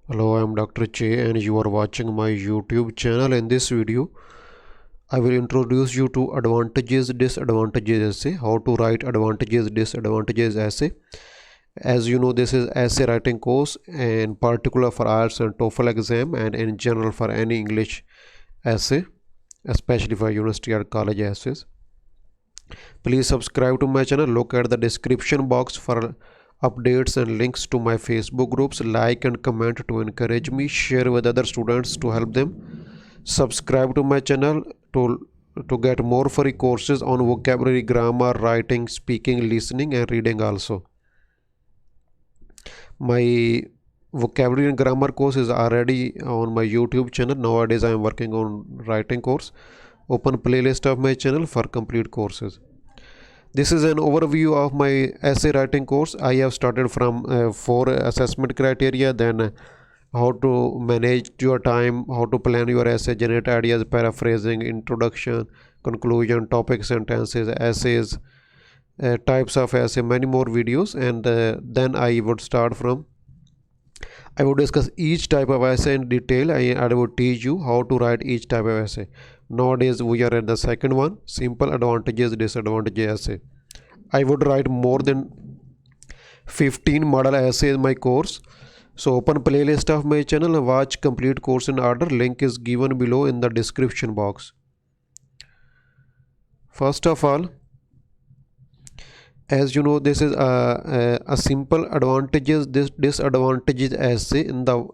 Hello, I am Dr. Che and you are watching my YouTube channel. In this video, I will introduce you to advantages, disadvantages essay, how to write advantages, disadvantages essay. As you know, this is essay writing course in particular for IELTS and TOEFL exam and in general for any English essay, especially for university or college essays. Please subscribe to my channel. Look at the description box for updates and links to my Facebook groups. Like and comment to encourage me. Share with other students to help them. Subscribe to my channel to get more free courses on vocabulary, grammar, writing, speaking, listening and reading also. My vocabulary and grammar course is already on my YouTube channel. Nowadays I am working on writing course. Open playlist of my channel for complete courses. This is an overview of my essay writing course. I have started from 4 assessment criteria, then how to manage your time, how to plan your essay, generate ideas, paraphrasing, introduction, conclusion, topic, sentences, essays, types of essay, many more videos, and then I would discuss each type of essay in detail. I would teach you how to write each type of essay. Nowadays we are in the second one, simple advantages, disadvantages essay. I would write more than 15 model essay in my course. So open playlist of my channel and watch complete course in order. Link is given below in the description box. First of all, as you know, this is a simple advantages, disadvantages essay in the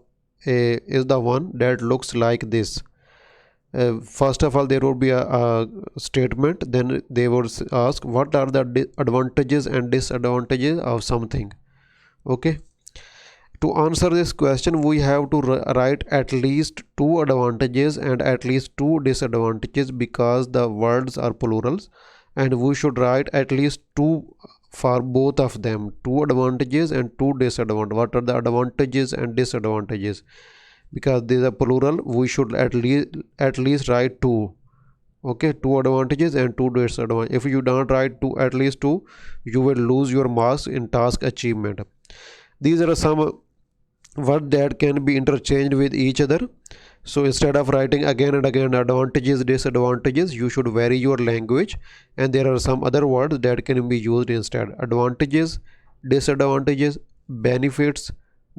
is the one that looks like this. First of all, there would be a statement, then they would ask what are the advantages and disadvantages of something. Okay, to answer this question we have to write at least 2 advantages and at least 2 disadvantages, because the words are plurals and we should write at least 2 for both of them, 2 advantages and 2 disadvantages. What are the advantages and disadvantages? Because these are plural, we should at least write 2. Okay, 2 advantages and 2 disadvantages. If you don't write at least 2, you will lose your marks in task achievement. These are some words that can be interchanged with each other. So instead of writing again and again advantages, disadvantages, you should vary your language, and there are some other words that can be used instead. Advantages, disadvantages, benefits,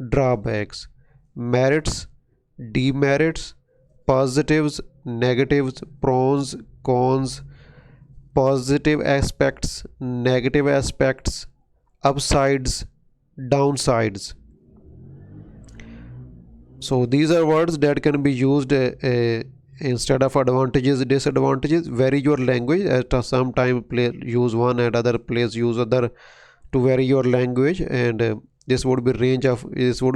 drawbacks, merits, demerits, positives, negatives, pros, cons, positive aspects, negative aspects, upsides, downsides. So these are words that can be used instead of advantages, disadvantages. Vary your language. At some time use one and other place use other to vary your language, and this would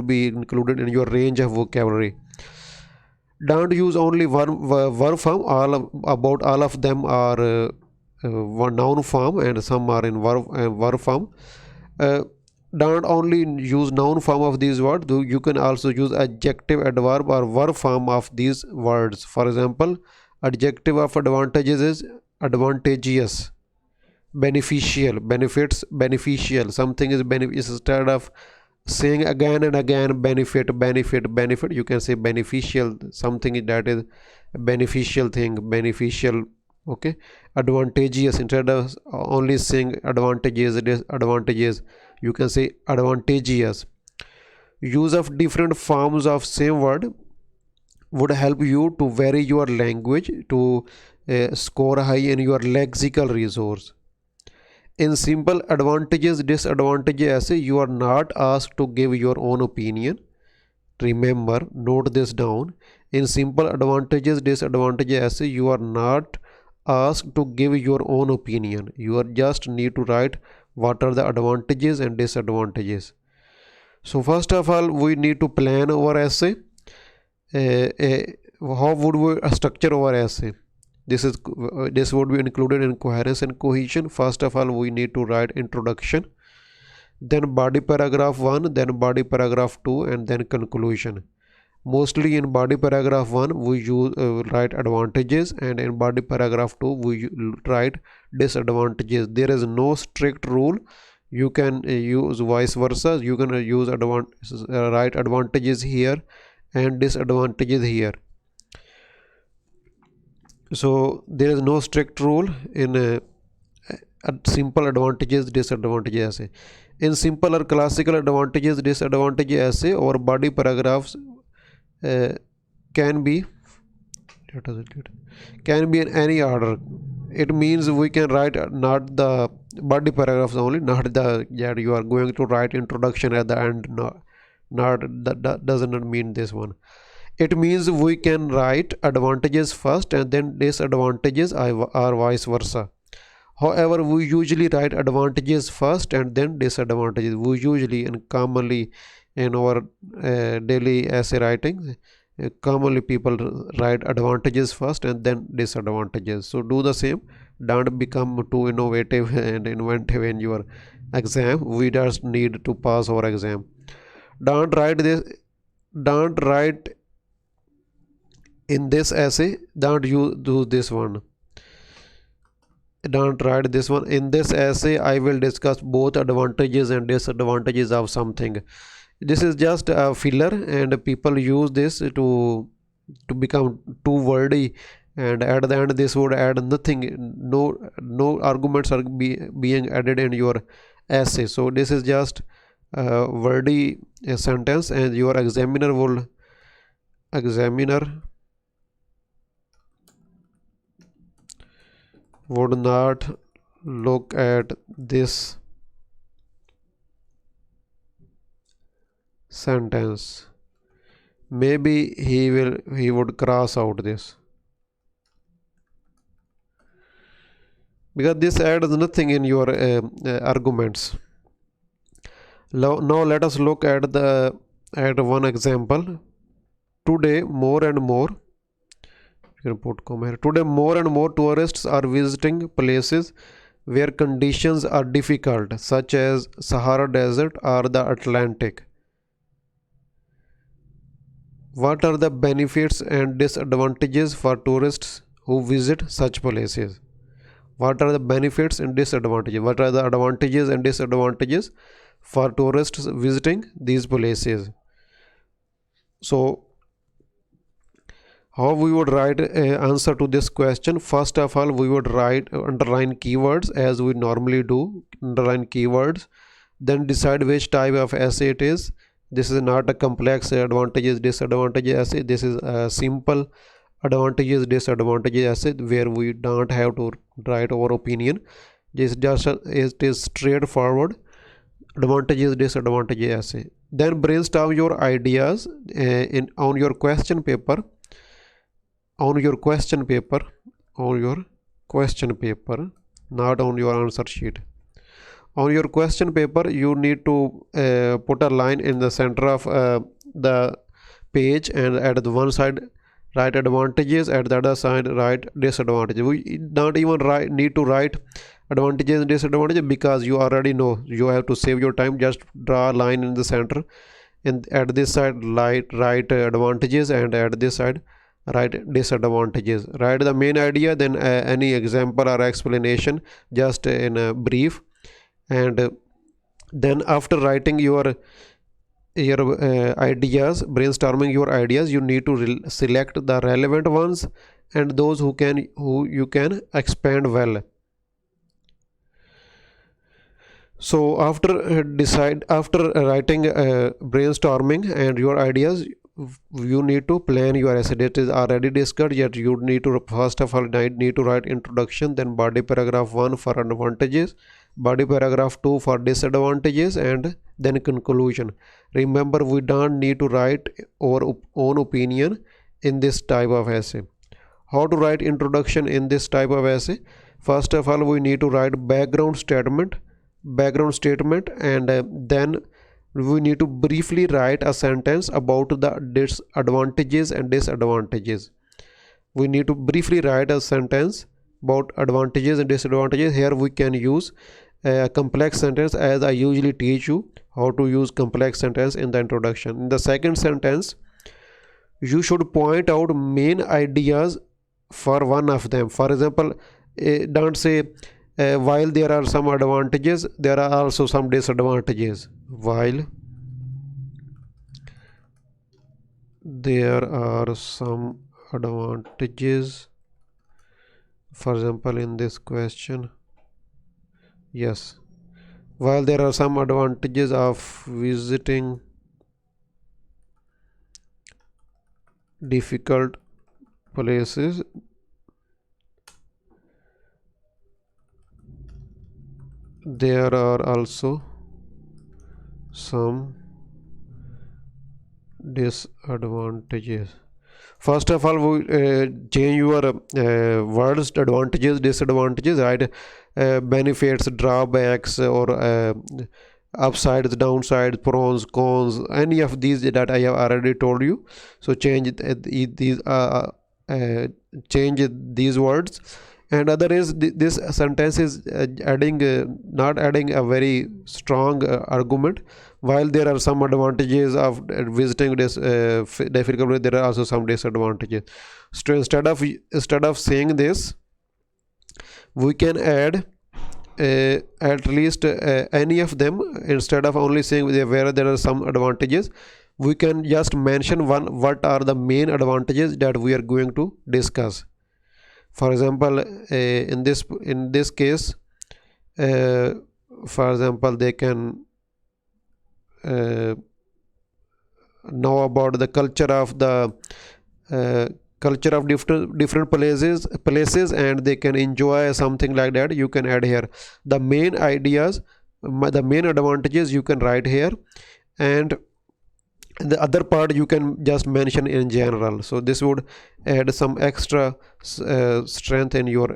be included in your range of vocabulary. Don't use only one verb form. About all of them are one noun form and some are in verb form. Don't only use noun form of these words, you can also use adjective, adverb or verb form of these words. For example, adjective of advantages is advantageous, beneficial, benefits, beneficial. Something is instead of saying again and again benefit, you can say beneficial. Something that is a beneficial thing, beneficial. Okay, advantageous, instead of only saying advantages, disadvantages, you can say advantageous. Use of different forms of same word would help you to vary your language to score high in your lexical resource. In simple advantages, disadvantages essay, you are not asked to give your own opinion. Remember, note this down. In simple advantages, disadvantages essay, you are not asked to give your own opinion. You are just need to write what are the advantages and disadvantages. So first of all, we need to plan our essay. How would we structure our essay? This would be included in coherence and cohesion. First of all, we need to write introduction, then body paragraph 1, then body paragraph 2, and then conclusion. Mostly in body paragraph 1 we write advantages, and in body paragraph 2 we write disadvantages. There is no strict rule. You can use vice versa. You can use write advantages here and disadvantages here. So there is no strict rule in simple advantages disadvantages essay. In simple or classical advantages disadvantages essay, or body paragraphs can be in any order. It means we can write not the body paragraphs only, not the you are going to write introduction at the end. Not that does not mean this one. It means we can write advantages first and then disadvantages, or vice versa. However, we usually write advantages first and then disadvantages. We usually and commonly in our daily essay writing, commonly people write advantages first and then disadvantages. So do the same. Don't become too innovative and inventive in your exam. We just need to pass our exam. Don't write in this essay. Don't you do this one. Don't write this one. In this essay I will discuss both advantages and disadvantages of something. This is just a filler, and people use this to become too wordy, and at the end this would add nothing. No arguments are being added in your essay. So this is just a wordy sentence, and your examiner would not look at this sentence. Maybe he would cross out this, because this adds nothing in your arguments. Now let us look at one example. Today more and more, you can put comma here. Today more and more tourists are visiting places where conditions are difficult, such as Sahara Desert or the Atlantic. What are the benefits and disadvantages for tourists who visit such places? What are the benefits and disadvantages? What are the advantages and disadvantages for tourists visiting these places? So how we would write answer to this question? First of all, we would underline keywords as we normally do. Underline keywords, then decide which type of essay it is. This is not a complex advantages disadvantages essay. This is a simple advantages disadvantages essay where we don't have to write our opinion. It is straightforward advantages disadvantages essay. Then brainstorm your ideas on your question paper, not on your answer sheet. On your question paper, you need to put a line in the center of the page, and at the one side write advantages, at the other side write disadvantages. We don't even need to write advantages and disadvantages, because you already know. You have to save your time. Just draw a line in the center, and at this side write advantages, and at this side write disadvantages. Write the main idea, then any example or explanation just in a brief, and then after writing your ideas, brainstorming your ideas, you need to select the relevant ones and those who you can expand well. So after writing brainstorming and your ideas, you need to plan your essay. That is already discussed, yet you need to first of all need to write introduction, then body paragraph 1 for advantages, body paragraph 2 for disadvantages, and then conclusion. Remember, we don't need to write our own opinion in this type of essay. How to write introduction in this type of essay? First of all, we need to write background statement, and then we need to briefly write a sentence about the advantages and disadvantages. We need to briefly write a sentence about advantages and disadvantages. Here we can use a complex sentence, as I usually teach you how to use complex sentence in the introduction. In the second sentence, you should point out main ideas for one of them. For example, don't say while there are some advantages, there are also some disadvantages. While there are some advantages, for example in this question, yes, while there are some advantages of visiting difficult places, there are also some disadvantages. First of all, we change your words, advantages, disadvantages, right? Benefits, drawbacks, or upsides, downsides, pros, cons, any of these that I have already told you. So change these change these words. And other is this sentence is adding not adding a very strong argument. While there are some advantages of visiting this difficult place, there are also some disadvantages. So instead of saying this, we can add at least any of them. Instead of only saying where there are some advantages, we can just mention what are the main advantages that we are going to discuss. For example, in this case, for example, they can know about the culture of different places, and they can enjoy something like that. You can add here the main ideas, the main advantages you can write here, and the other part you can just mention in general. So this would add some extra strength in your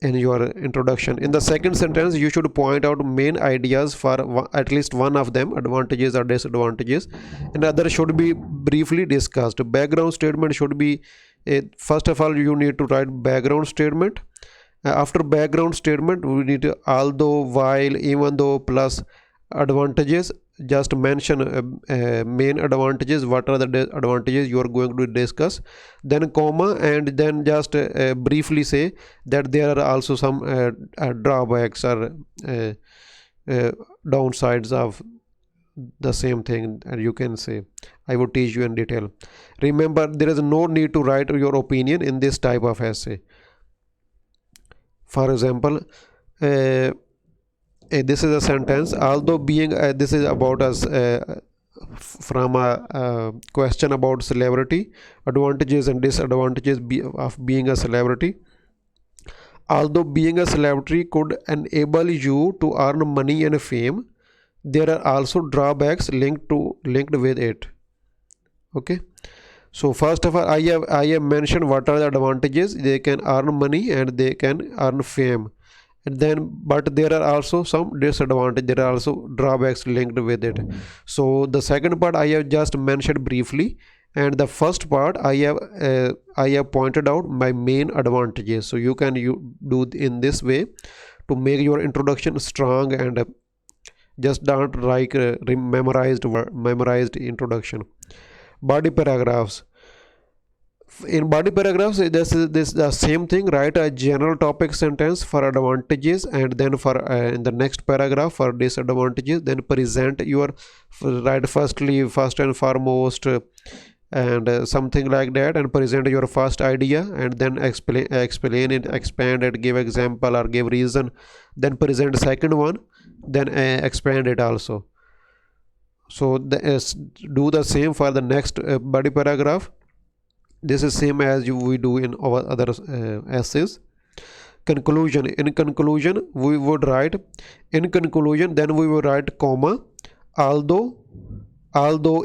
introduction. In the second sentence, you should point out main ideas for at least one of them, advantages or disadvantages, and other should be briefly discussed. Background statement should be first of all you need to write background statement. After background statement, we need to although, while, even though, plus advantages. Just mention main advantages, what are the advantages you are going to discuss, then comma, and then just briefly say that there are also some drawbacks or downsides of the same thing, and you can say I will teach you in detail. Remember, there is no need to write your opinion in this type of essay. For example, this is a sentence, although being this is about us from a question about celebrity, advantages and disadvantages of being a celebrity. Although being a celebrity could enable you to earn money and fame, there are also drawbacks linked with it. Okay, so first of all, I have mentioned what are the advantages. They can earn money and they can earn fame. And then, but there are also some disadvantages, there are also drawbacks linked with it. So the second part I have just mentioned briefly, and the first part I have pointed out my main advantages. So you can do in this way to make your introduction strong, and just don't write memorized introduction. Body paragraphs. In body paragraphs, this is the same thing. Write a general topic sentence for advantages, and then for in the next paragraph for disadvantages. Then present your write first and foremost, and something like that, and present your first idea, and then explain it, expand it, give example or give reason. Then present second one, then expand it also. So do the same for the next body paragraph. This is same as we do in our other essays. Conclusion. In conclusion, we would write in conclusion, then we will write comma, although,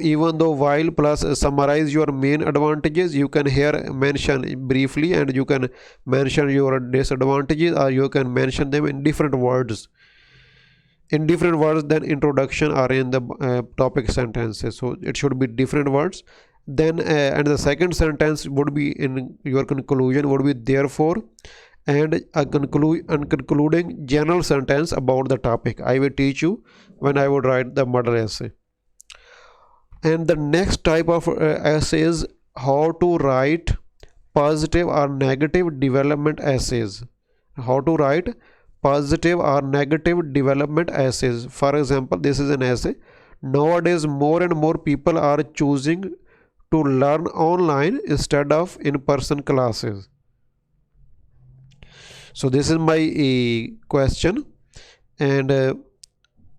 even though, while, plus summarize your main advantages. You can here mention briefly, and you can mention your disadvantages, or you can mention them in different words. Than introduction or in the topic sentences. So it should be different words. Then and the second sentence would be in your conclusion would be therefore, and a concluding general sentence about the topic. I will teach you when I would write the model essay. And the next type of essay is how to write positive or negative development essays. How to write positive or negative development essays. For example, this is an essay. Nowadays, more and more people are choosing to learn online instead of in-person classes. So this is my question, and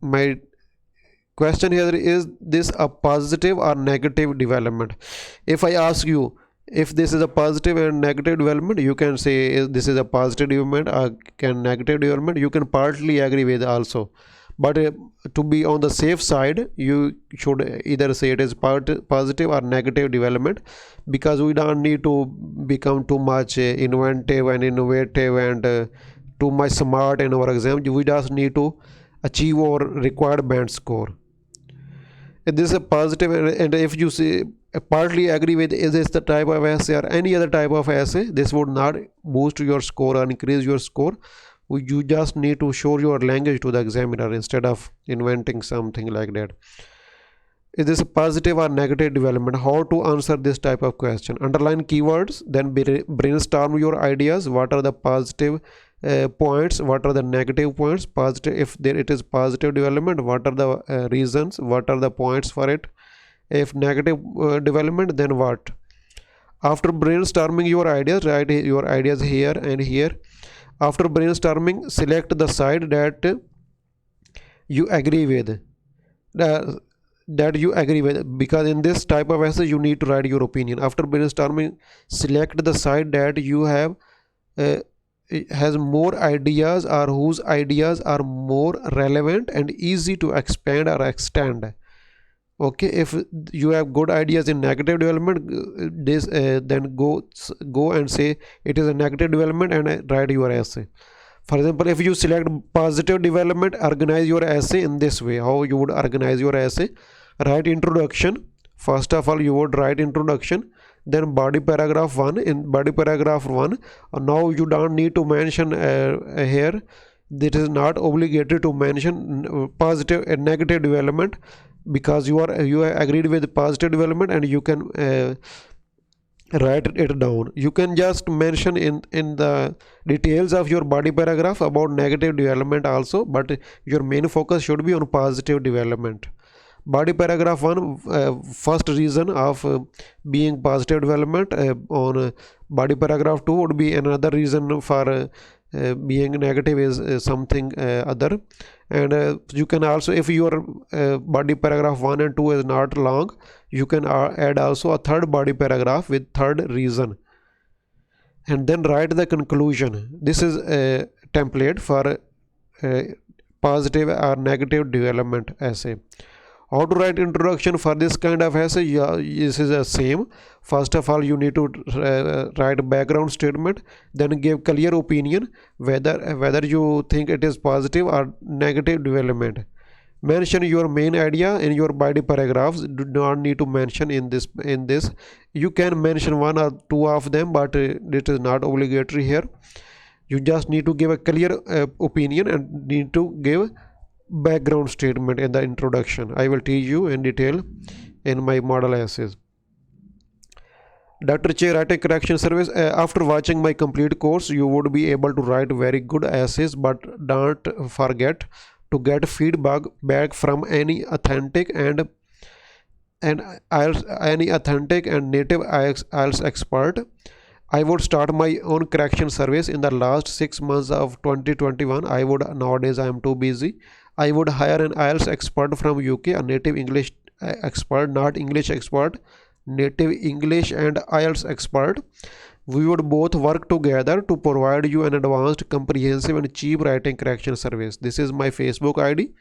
my question here is this a positive or negative development? If I ask you if this is a positive and negative development, you can say this is a positive development or can negative development. You can partly agree with also, but to be on the safe side, you should either say it is positive or negative development, because we don't need to become too much inventive and innovative and too much smart in our exam. We just need to achieve our required band score. If this is a positive, and if you say partly agree with is this the type of essay or any other type of essay, this would not boost your score or increase your score. You just need to show your language to the examiner instead of inventing something like that. Is this a positive or negative development? How to answer this type of question? Underline keywords, then brainstorm your ideas. What are the positive points? What are the negative points? Positive, if there it is positive development, what are the reasons? What are the points for it? If negative development, then what? After brainstorming your ideas, write your ideas here and here. After brainstorming, select the side that you agree with. That you agree with, because in this type of essay you need to write your opinion. After brainstorming, select the side that you have has more ideas or whose ideas are more relevant and easy to expand or extend. Okay, if you have good ideas in negative development, this then go and say it is a negative development and write your essay. For example, if you select positive development, organize your essay in this way. How you would organize your essay? Write introduction. First of all, you would write introduction, then body paragraph 1. In body paragraph 1, now you don't need to mention here, it is not obligatory to mention positive and negative development, because you are agreed with positive development and you can write it down. You can just mention in the details of your body paragraph about negative development also, but your main focus should be on positive development. Body paragraph 1, first reason of being positive development. On body paragraph 2 would be another reason for being negative is something other. And you can also, if your body paragraph 1 and 2 is not long, you can add also a third body paragraph with third reason, and then write the conclusion. This is a template for positive or negative development essay. How to write introduction for this kind of essay? Yeah, this is the same. First of all, you need to write a background statement, then give clear opinion whether you think it is positive or negative development. Mention your main idea in your body paragraphs. Do not need to mention in this. You can mention one or two of them, but it is not obligatory here. You just need to give a clear opinion and need to give background statement in the introduction. I will teach you in detail in my model essays. Dr. Che Writing Correction Service. After watching my complete course, you would be able to write very good essays, but don't forget to get feedback back from any authentic and native IELTS expert. I would start my own correction service in the last 6 months of 2021. Nowadays I am too busy. I would hire an IELTS expert from UK, a native English expert, not English expert, native English and IELTS expert. We would both work together to provide you an advanced, comprehensive and cheap writing correction service. This is my Facebook ID.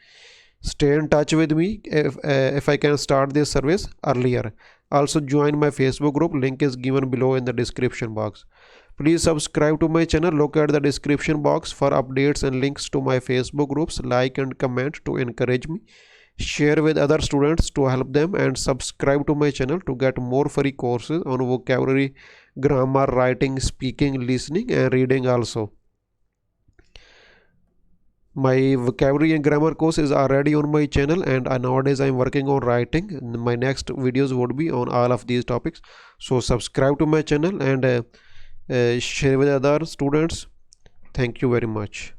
Stay in touch with me if I can start this service earlier. Also join my Facebook group. Link is given below in the description box. Please subscribe to my channel. Look at the description box for updates and links to my Facebook groups. Like and comment to encourage me. Share with other students to help them, and subscribe to my channel to get more free courses on vocabulary, grammar, writing, speaking, listening and reading also. My vocabulary and grammar course is already on my channel, and nowadays I am working on writing. My next videos would be on all of these topics. So subscribe to my channel and share with other students. Thank you very much.